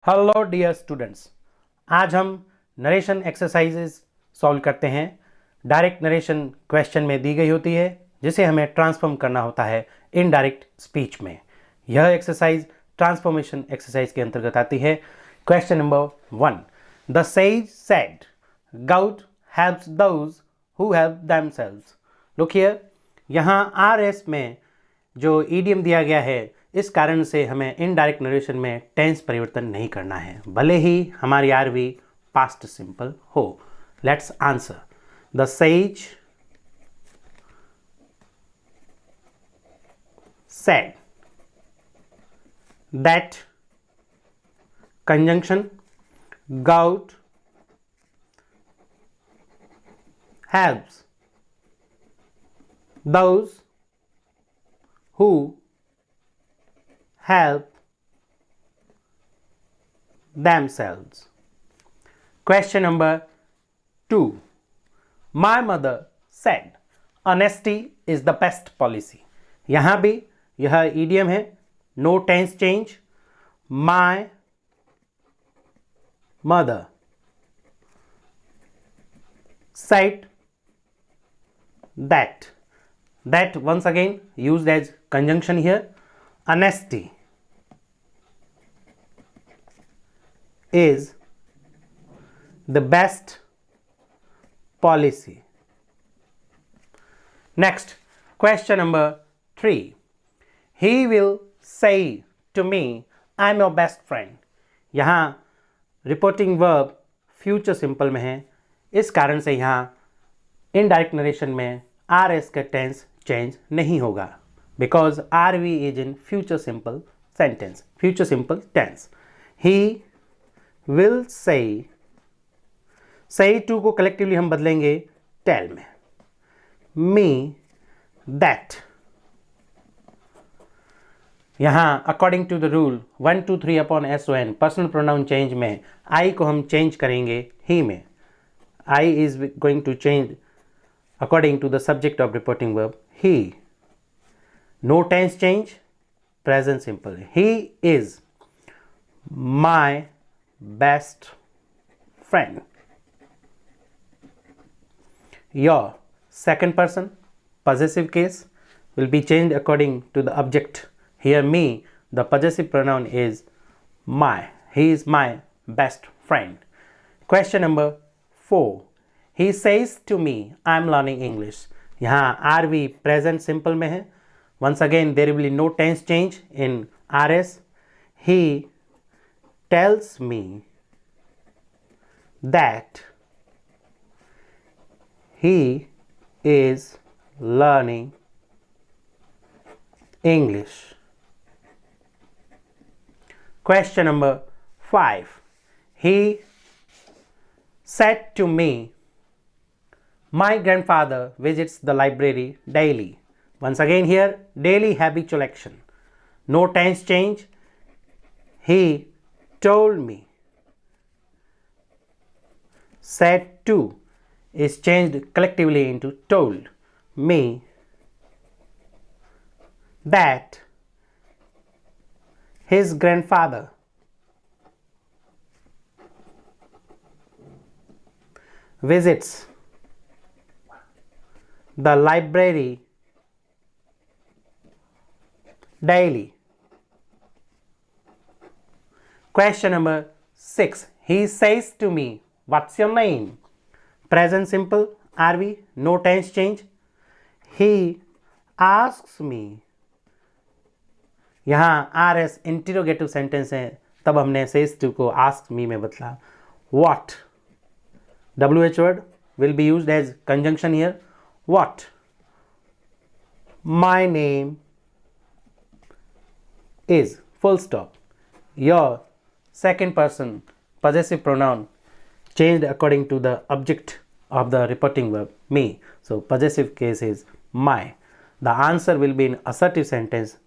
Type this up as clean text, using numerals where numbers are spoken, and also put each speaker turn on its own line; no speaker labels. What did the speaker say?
Hello dear students, आज हम narration exercises solve करते हैं। डायरेक्ट नरेशन क्वेश्चन में दी गई होती है जिसे हमें ट्रांसफॉर्म करना होता है इनडायरेक्ट स्पीच में। यह एक्सरसाइज ट्रांसफॉर्मेशन एक्सरसाइज के अंतर्गत आती है। Question number 1, the sage said gout helps those who help themselves. Look here, यहाँ RS में जो ईडियम दिया गया है, इस कारण से हमें इनडायरेक्ट नरेशन में टेंस परिवर्तन नहीं करना है, भले ही हमारी आरवी पास्ट सिंपल हो। Let's answer. The sage said that conjunction gout helps those who help themselves. Question number 2. My mother said honesty is the best policy. यहाँ भी यह idiom है, no tense change. My mother said that once again used as conjunction here. Honesty is the best policy. Next, question number 3. He will say to me, I'm your best friend. यहाँ reporting verb future simple में है, इस कारण से यहाँ indirect narration में RS का tense change नहीं होगा, because RV is in future simple sentence, future simple tense. He will say to को कलेक्टिवली हम बदलेंगे टेल में। मी दैट, यहाँ according to the rule 1 2 3 upon SON personal pronoun change में I को हम चेंज करेंगे ही में। I is going to change according to the subject of reporting verb he. No tense change, present simple. He is my best friend. Your second person possessive case will be changed according to the object. Here me, the possessive pronoun is my. He is my best friend. Question number 4. He says to me, I am learning English. यहाँ RV present simple में है. Once again, there will be no tense change in RS. He tells me that he is learning English. Question number 5. He said to me, my grandfather visits the library daily. Once again here, daily habitual action. No tense change. He told me. Said to is changed collectively into told me that his grandfather visits the library daily. Question number 6. He says to me, what's your name? Present simple RV, no tense change. He asks me. यहाँ RS interrogative sentence है, तब हमने says to को ask me में बदला. What? WH word will be used as conjunction here. What? My name is full stop. Your second person possessive pronoun changed according to the object of the reporting verb me. So possessive case is my. The answer will be in assertive sentence